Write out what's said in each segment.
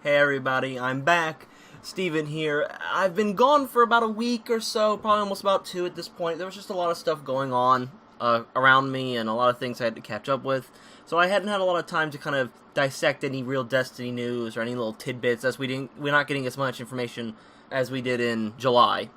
Hey everybody, I'm back. Steven here. I've been gone for about a week or so, probably almost about 2 at this point. There was just a lot of stuff going on around me and a lot of things I had to catch up with. So I hadn't had a lot of time to kind of dissect any real Destiny news or any little tidbits, as we're not getting as much information as we did in July.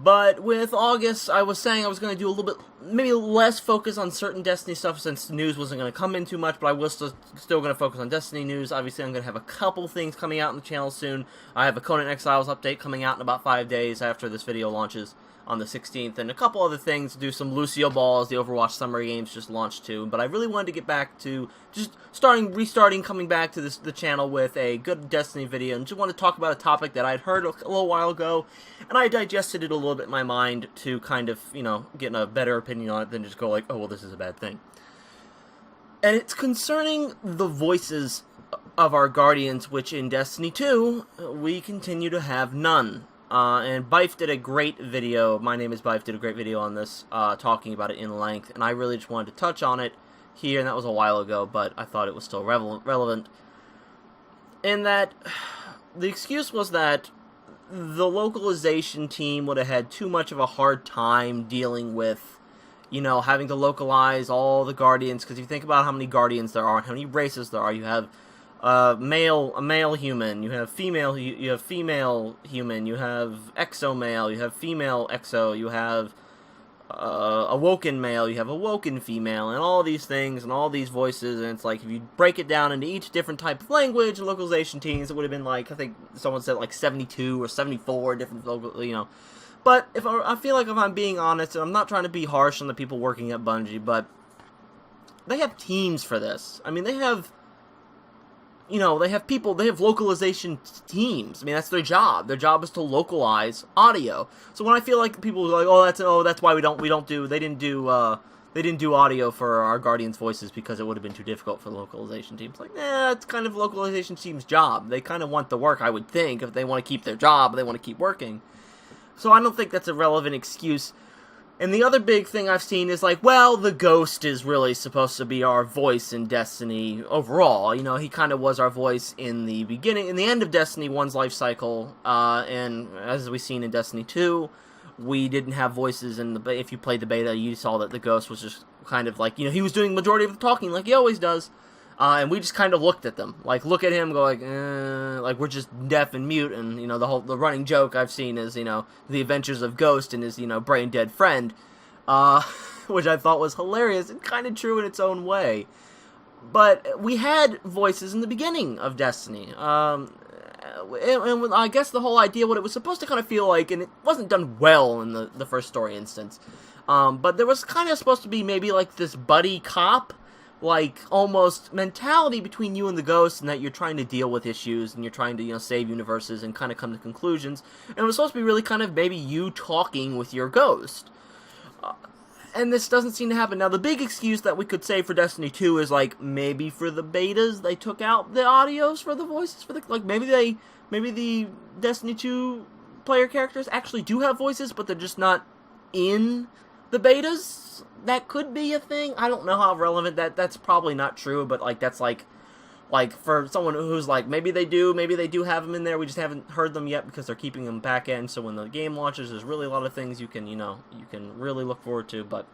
But with August, I was saying I was going to do a little bit, maybe less focus on certain Destiny stuff since news wasn't going to come in too much, but I was still going to focus on Destiny news. Obviously, I'm going to have a couple things coming out on the channel soon. I have a Conan Exiles update coming out in about 5 days after this video launches on the 16th, and a couple other things. Do some Lucio Balls, the Overwatch Summer Games just launched too, but I really wanted to get back to just restarting, coming back to the channel with a good Destiny video, and just want to talk about a topic that I'd heard a little while ago, and I digested it a little bit in my mind to kind of, get a better opinion on it than just go like, oh, well, this is a bad thing. And it's concerning the voices of our Guardians, which in Destiny 2, we continue to have none. And Bife did a great video, my name is Bife, did a great video on this, talking about it in length, and I really just wanted to touch on it here, and that was a while ago, but I thought it was still relevant. In that, the excuse was that the localization team would have had too much of a hard time dealing with, having to localize all the Guardians, because if you think about how many Guardians there are, and how many races there are, you have a male human, you have female human, you have exo male, you have female exo, you have awoken male, you have awoken female, and all these things and all these voices, and it's like if you break it down into each different type of language and localization teams, it would have been like, I think someone said like 72 or 74 different But I feel like if I'm being honest, and I'm not trying to be harsh on the people working at Bungie, but they have teams for this. I mean, they have people, they have localization teams. I mean, that's their job. Their job is to localize audio. So when I feel like people are like, that's why they didn't do audio for our Guardians' voices because it would have been too difficult for the localization teams. Like, it's kind of localization team's job. They kind of want the work, I would think, if they want to keep their job, they want to keep working. So I don't think that's a relevant excuse. And the other big thing I've seen is like, well, the Ghost is really supposed to be our voice in Destiny overall. He kind of was our voice in the beginning, in the end of Destiny 1's life cycle, and as we've seen in Destiny 2, we didn't have voices in the, if you played the beta, you saw that the Ghost was just kind of like, he was doing the majority of the talking like he always does. And we just kind of looked at them, like look at him, go like we're just deaf and mute, and the running joke I've seen is the adventures of Ghost and his brain dead friend, which I thought was hilarious and kind of true in its own way. But we had voices in the beginning of Destiny, and I guess the whole idea, what it was supposed to kind of feel like, and it wasn't done well in the first story instance, but there was kind of supposed to be maybe like this buddy cop, like, almost mentality between you and the Ghost, and that you're trying to deal with issues, and you're trying to, save universes and kind of come to conclusions, and it was supposed to be really kind of maybe you talking with your Ghost. And this doesn't seem to happen. Now, the big excuse that we could say for Destiny 2 is, like, maybe for the betas, they took out the audios for the voices, maybe the Destiny 2 player characters actually do have voices, but they're just not in the betas. That could be a thing. I don't know how relevant that's probably not true, but that's like for someone who's like, maybe they do have them in there, we just haven't heard them yet because they're keeping them back end, so when the game launches, there's really a lot of things you can really look forward to, but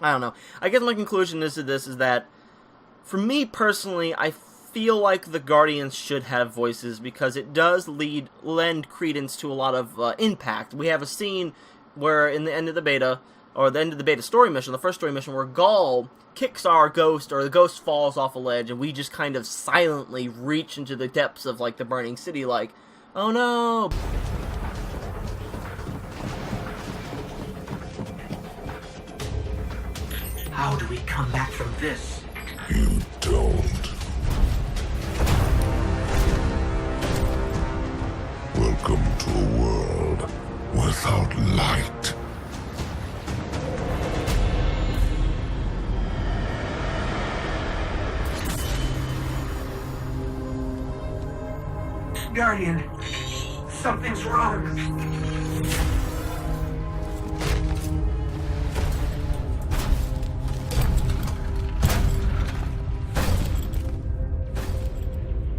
I don't know. I guess my conclusion is that, for me personally, I feel like the Guardians should have voices because it does lend credence to a lot of impact. We have a scene where in the end of the beta, or the end of the beta story mission, the first story mission, where Gaul kicks our Ghost, or the Ghost falls off a ledge, and we just kind of silently reach into the depths of, like, the burning city, like, oh no! How do we come back from this? You don't. Welcome to a world without light. Guardian, something's wrong.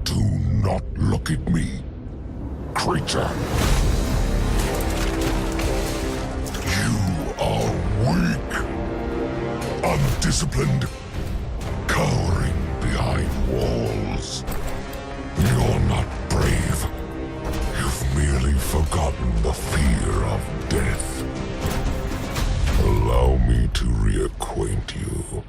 Do not not look at me, creature. You are weak, undisciplined, cowering behind walls. You're not brave. You've merely forgotten the fear of death. Allow me to reacquaint you.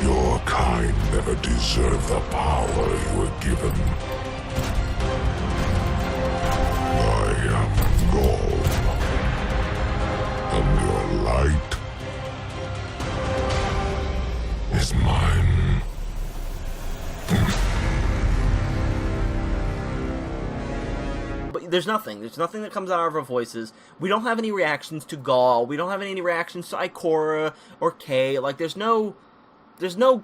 Your kind never deserved the power you were given. I am Gone, and your light is mine. But there's nothing. There's nothing that comes out of our voices. We don't have any reactions to Gaul. We don't have any reactions to Ikora or Kay. Like, there's no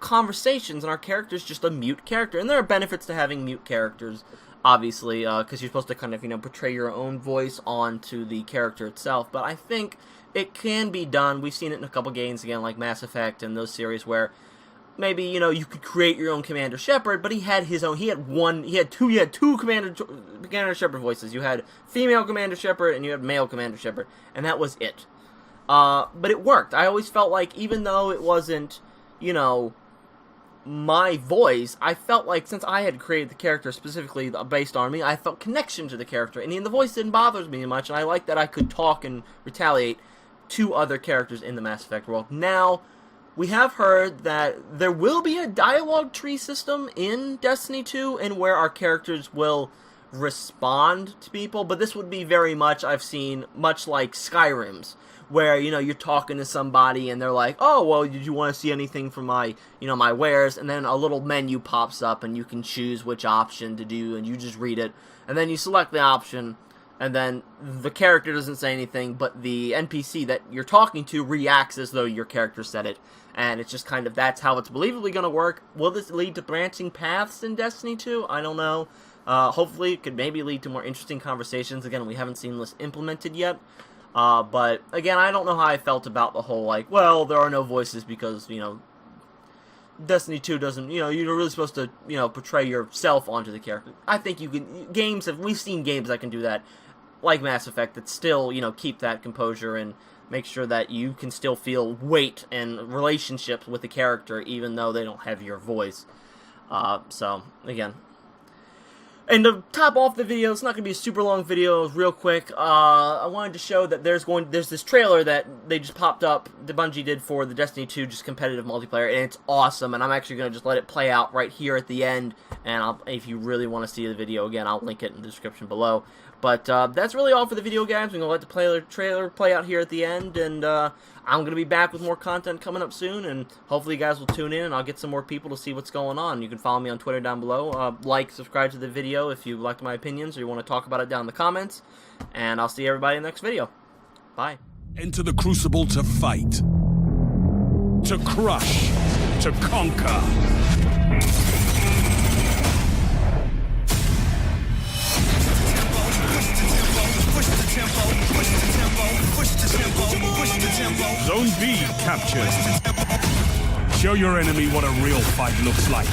conversations, and our character's just a mute character. And there are benefits to having mute characters, obviously, because you're supposed to kind of, portray your own voice onto the character itself. But I think it can be done. We've seen it in a couple games, again, like Mass Effect and those series, where maybe, you could create your own Commander Shepard, but he had his own, he had two Commander Shepard voices. You had female Commander Shepard, and you had male Commander Shepard, and that was it. But it worked. I always felt like, even though it wasn't, my voice, I felt like, since I had created the character specifically based on me, I felt connection to the character, and the voice didn't bother me much, and I liked that I could talk and retaliate to other characters in the Mass Effect world. Now, we have heard that there will be a dialogue tree system in Destiny 2, and where our characters will respond to people, but this would be very much, I've seen, much like Skyrim's, where, you're talking to somebody and they're like, oh, well, did you want to see anything from my, my wares? And then a little menu pops up and you can choose which option to do, and you just read it. And then you select the option, and then the character doesn't say anything, but the NPC that you're talking to reacts as though your character said it. And it's just kind of, that's how it's believably going to work. Will this lead to branching paths in Destiny 2? I don't know. Hopefully it could maybe lead to more interesting conversations. Again, we haven't seen this implemented yet. But, again, I don't know how I felt about the whole, like, well, there are no voices because, Destiny 2 doesn't, you're really supposed to, portray yourself onto the character. I think you can, we've seen games that can do that, like Mass Effect, that still, keep that composure and make sure that you can still feel weight and relationships with the character, even though they don't have your voice. So, again. And to top off the video, it's not going to be a super long video, real quick, I wanted to show that there's this trailer that they just popped up, the Bungie did for the Destiny 2 just competitive multiplayer, and it's awesome, and I'm actually going to just let it play out right here at the end, and if you really want to see the video, again, I'll link it in the description below. But that's really all for the video, guys. We're going to let the trailer play out here at the end, and I'm going to be back with more content coming up soon, and hopefully you guys will tune in, and I'll get some more people to see what's going on. You can follow me on Twitter down below. Like, subscribe to the video if you liked my opinions or you want to talk about it down in the comments, and I'll see everybody in the next video. Bye. Enter the Crucible to fight, to crush, to conquer. Zone B captured. Show your enemy what a real fight looks like.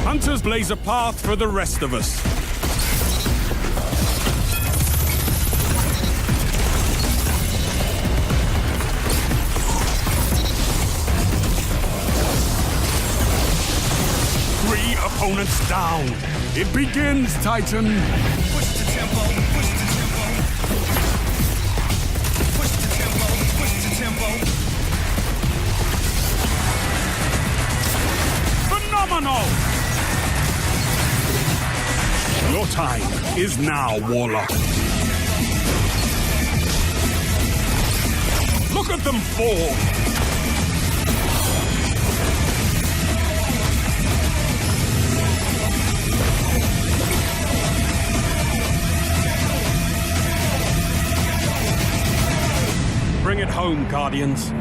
Hunters blaze a path for the rest of us. Opponents down. It begins, Titan. Push the tempo, push the tempo. Push the tempo, push the tempo. Phenomenal! Your time is now, Warlock. Look at them fall. Bring it home. home, Guardians.